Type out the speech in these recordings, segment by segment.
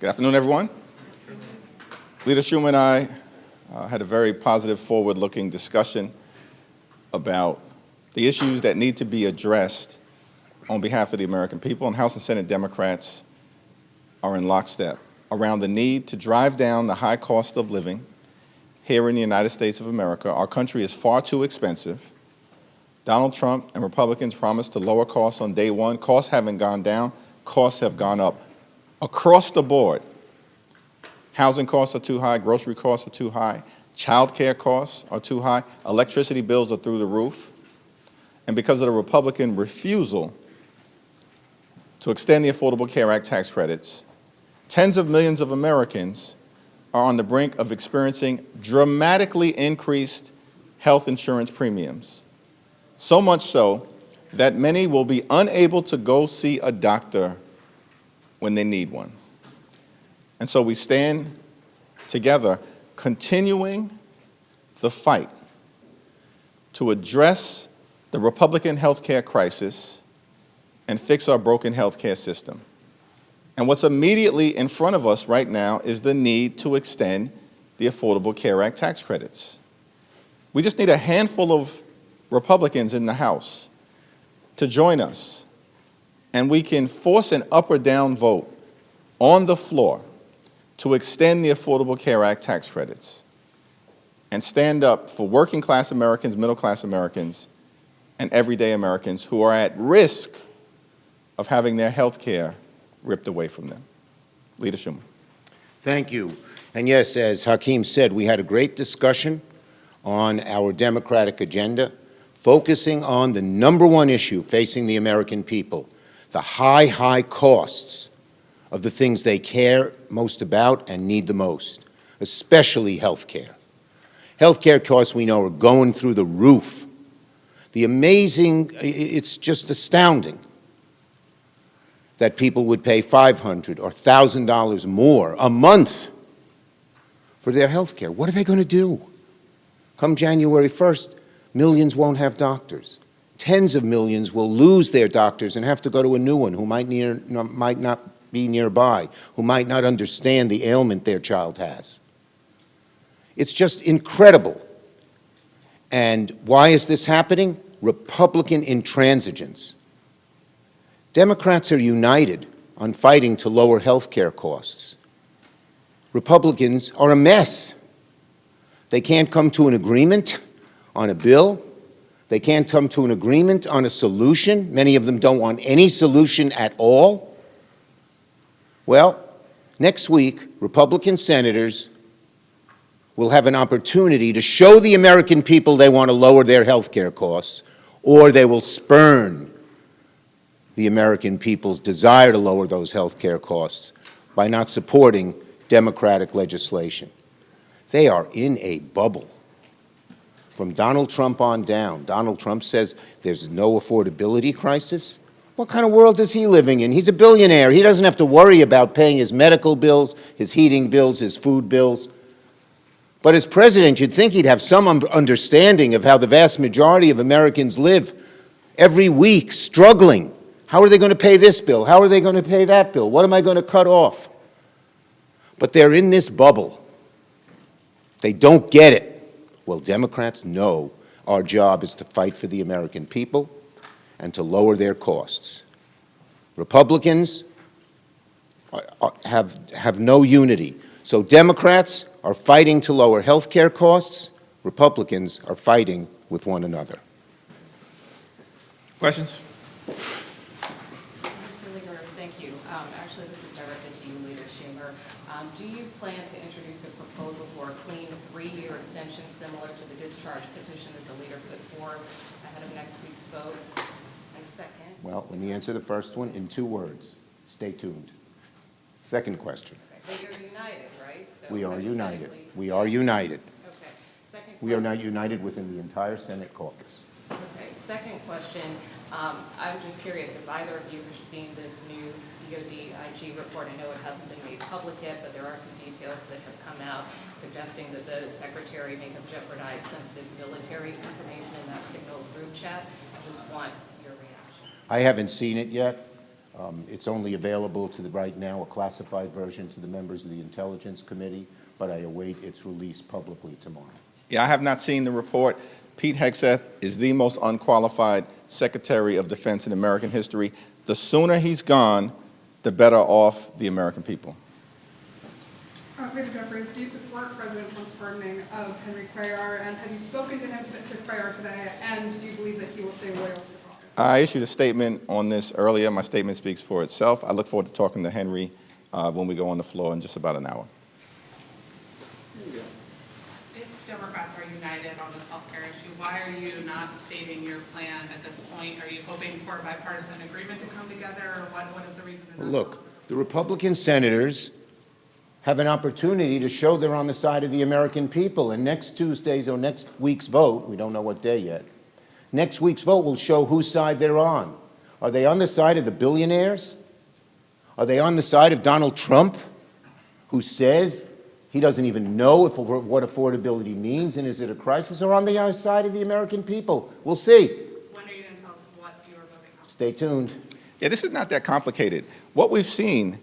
Good afternoon, everyone. Leader Schumer and I had a very positive, forward-looking discussion about the issues that need to be addressed on behalf of the American people, and House and Senate Democrats are in lockstep around the need to drive down the high cost of living here in the United States of America. Our country is far too expensive. Donald Trump and Republicans promised to lower costs on day one. Costs haven't gone down. Costs have gone up across the board. Housing costs are too high. Grocery costs are too high. Child care costs are too high. Electricity bills are through the roof. And because of the Republican refusal to extend the Affordable Care Act tax credits, tens of millions of Americans are on the brink of experiencing dramatically increased health insurance premiums. So much so that many will be unable to go see a doctor when they need one. And so we stand together, continuing the fight to address the Republican health care crisis and fix our broken health care system. And what's immediately in front of us right now is the need to extend the Affordable Care Act tax credits. We just need a handful of Republicans in the House to join us, and we can force an up or down vote on the floor to extend the Affordable Care Act tax credits and stand up for working class Americans, middle class Americans, and everyday Americans who are at risk of having their health care ripped away from them. Leader Schumer. Thank you. And yes, as Hakeem said, we had a great discussion on our Democratic agenda, focusing on the number one issue facing the American people, the high costs of the things they care most about and need the most, especially health care. Health care costs, we know, are going through the roof. It's just astounding that people would pay $500 or $1,000 more a month for their health care. What are they going to do? Come January 1st, millions won't have doctors. Tens of millions will lose their doctors and have to go to a new one who might not be nearby, who might not understand the ailment their child has. It's just incredible. And why is this happening? Republican intransigence. Democrats are united on fighting to lower health care costs. Republicans are a mess. They can't come to an agreement on a bill. They can't come to an agreement on a solution. Many of them don't want any solution at all. Well, next week, Republican senators will have an opportunity to show the American people they want to lower their health care costs, or they will spurn the American people's desire to lower those health care costs by not supporting Democratic legislation. They are in a bubble. From Donald Trump on down, Donald Trump says there's no affordability crisis. What kind of world is he living in? He's a billionaire. He doesn't have to worry about paying his medical bills, his heating bills, his food bills. But as president, you'd think he'd have some understanding of how the vast majority of Americans live every week, struggling. How are they going to pay this bill? How are they going to pay that bill? What am I going to cut off? But they're in this bubble. They don't get it. Well, Democrats know our job is to fight for the American people and to lower their costs. Republicans have no unity. So Democrats are fighting to lower health care costs. Republicans are fighting with one another. Questions? Mr. Leader, thank you. Actually, this is directed to you, Leader Schumer. Do you plan to introduce a proposal for a clean 3-year extension similar to the discharge petition that the leader put forth ahead of next week's vote? And second. Well, let me answer the first one in 2 words. Stay tuned. Second question. Okay. But you're united, right? So we are united. We are united. Okay. Second question. We are not united within the entire Senate caucus. Okay. Second question. I'm just curious if either of you have seen this new DOD IG report. I know it hasn't been made public yet, but there are some details that have come out suggesting that the Secretary may have jeopardized sensitive military information in that signal group chat. I just want your reaction. I haven't seen it yet. It's only available to right now, a classified version to the members of the Intelligence Committee, but I await its release publicly tomorrow. Yeah, I have not seen the report. Pete Hegseth is the most unqualified Secretary of Defense in American history. The sooner he's gone, the better off the American people. Hakeem Jeffries, do you support President Trump's pardoning of Henry Cuellar, and have you spoken to him, to Cuellar today, and do you believe that he will stay loyal to the caucus? I issued a statement on this earlier. My statement speaks for itself. I look forward to talking to Henry when we go on the floor in just about an hour. If Democrats are united on this healthcare issue, why are you not stating your plan at this point? Are you hoping for a bipartisan agreement to come together, or what is the reason? Look, the Republican senators have an opportunity to show they're on the side of the American people. And next Tuesday's or next week's vote, we don't know what day yet, next week's vote will show whose side they're on. Are they on the side of the billionaires? Are they on the side of Donald Trump, who says he doesn't even know what affordability means and is it a crisis, or on the side of the American people? We'll see. When are you going to tell us what you are voting on? Stay tuned. Yeah, this is not that complicated. What we've seen,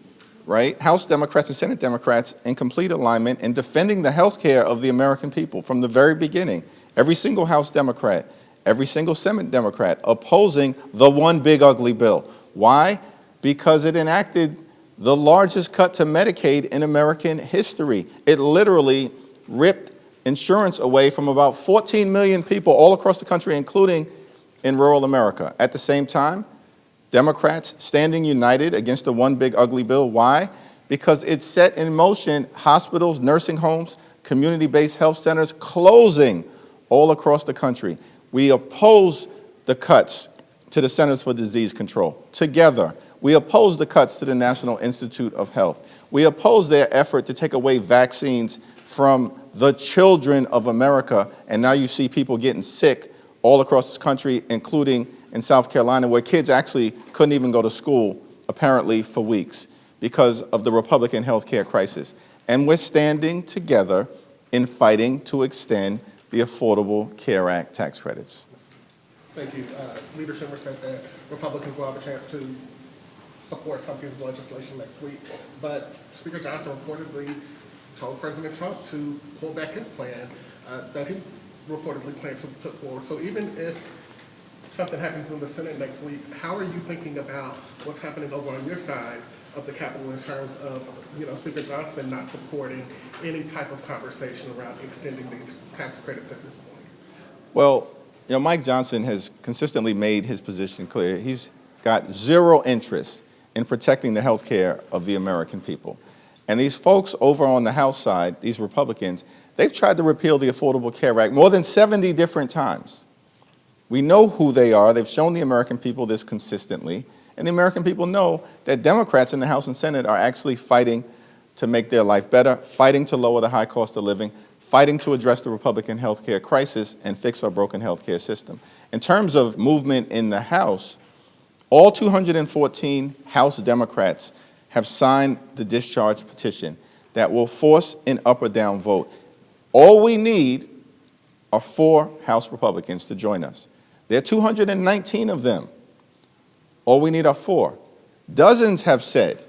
right, House Democrats and Senate Democrats in complete alignment in defending the health care of the American people from the very beginning. Every single House Democrat, every single Senate Democrat opposing the one big ugly bill. Why? Because it enacted the largest cut to Medicaid in American history. It literally ripped insurance away from about 14 million people all across the country, including in rural America. At the same time, Democrats standing united against the one big ugly bill. Why? Because it set in motion hospitals, nursing homes, community-based health centers closing all across the country. We oppose the cuts to the Centers for Disease Control. Together, we oppose the cuts to the National Institute of Health. We oppose their effort to take away vaccines from the children of America, and now you see people getting sick all across this country, including in South Carolina, where kids actually couldn't even go to school, apparently, for weeks because of the Republican health care crisis. And we're standing together in fighting to extend the Affordable Care Act tax credits. Thank you. Leader Schumer said that Republicans will have a chance to support some piece of legislation next week, but Speaker Johnson reportedly told President Trump to pull back his plan that he reportedly planned to put forward. So even if something happens in the Senate next week, how are you thinking about what's happening over on your side of the Capitol in terms of, Speaker Johnson not supporting any type of conversation around extending these tax credits at this point? Well, Mike Johnson has consistently made his position clear. He's got zero interest in protecting the health care of the American people. And these folks over on the House side, these Republicans, they've tried to repeal the Affordable Care Act more than 70 different times. We know who they are. They've shown the American people this consistently. And the American people know that Democrats in the House and Senate are actually fighting to make their life better, fighting to lower the high cost of living, fighting to address the Republican health care crisis and fix our broken health care system. In terms of movement in the House, all 214 House Democrats have signed the discharge petition that will force an up or down vote. All we need are 4 House Republicans to join us. There are 219 of them. All we need are 4. Dozens have said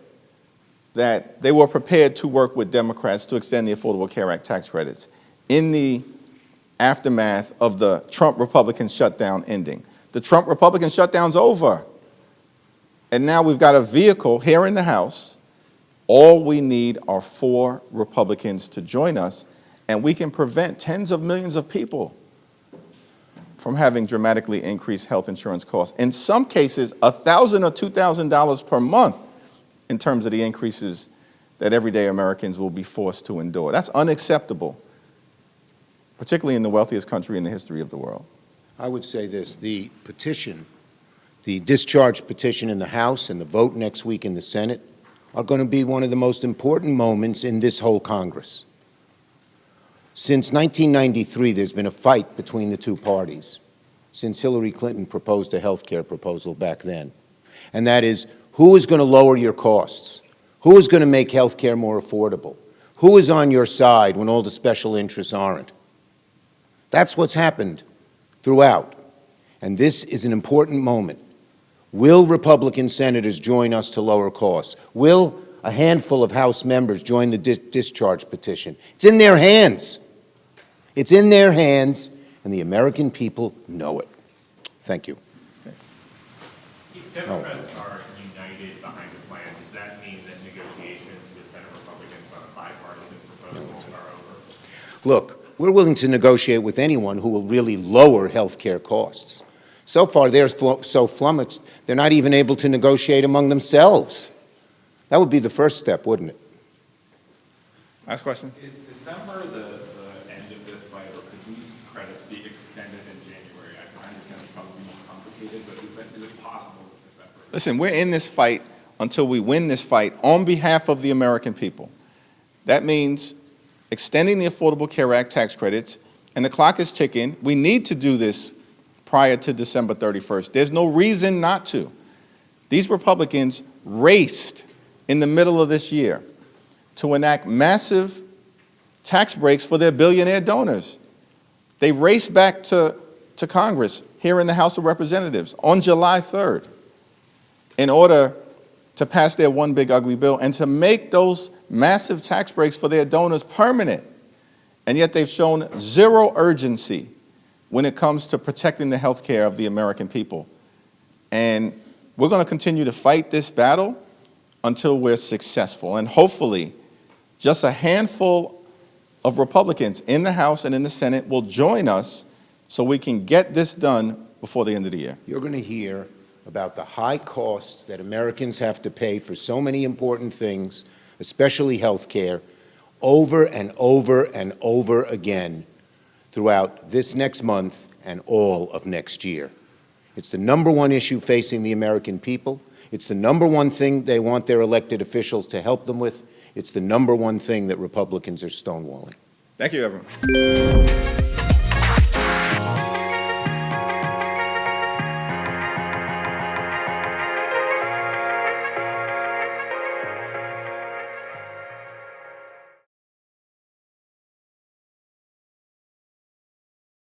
that they were prepared to work with Democrats to extend the Affordable Care Act tax credits in the aftermath of the Trump Republican shutdown ending. The Trump Republican shutdown's over. And now we've got a vehicle here in the House. All we need are 4 Republicans to join us, and we can prevent tens of millions of people from having dramatically increased health insurance costs. In some cases, $1,000 or $2,000 per month in terms of the increases that everyday Americans will be forced to endure. That's unacceptable, particularly in the wealthiest country in the history of the world. I would say this, the petition, the discharge petition in the House and the vote next week in the Senate are going to be one of the most important moments in this whole Congress. Since 1993, there's been a fight between the two parties, since Hillary Clinton proposed a health care proposal back then. And that is, who is going to lower your costs? Who is going to make health care more affordable? Who is on your side when all the special interests aren't? That's what's happened throughout. And this is an important moment. Will Republican senators join us to lower costs? Will a handful of House members join the discharge petition? It's in their hands. It's in their hands, and the American people know it. Thank you. If Democrats are united behind the plan, does that mean that negotiations with Senate Republicans on a bipartisan proposal are over? Look, we're willing to negotiate with anyone who will really lower health care costs. So far, they're so flummoxed, they're not even able to negotiate among themselves. That would be the first step, wouldn't it? Last question. Is December the end of this fight, or could these credits be extended in January? I understand it's probably more complicated, but is it possible with December? Listen, we're in this fight until we win this fight on behalf of the American people. That means extending the Affordable Care Act tax credits, and the clock is ticking. We need to do this prior to December 31st. There's no reason not to. These Republicans raced in the middle of this year to enact massive tax breaks for their billionaire donors. They raced back to Congress here in the House of Representatives on July 3rd in order to pass their one big ugly bill and to make those massive tax breaks for their donors permanent. And yet they've shown zero urgency when it comes to protecting the health care of the American people. And we're going to continue to fight this battle until we're successful. And hopefully, just a handful of Republicans in the House and in the Senate will join us so we can get this done before the end of the year. You're going to hear about the high costs that Americans have to pay for so many important things, especially health care, over and over and over again throughout this next month and all of next year. It's the #1 issue facing the American people. It's the #1 thing they want their elected officials to help them with. It's the #1 thing that Republicans are stonewalling. Thank you, everyone.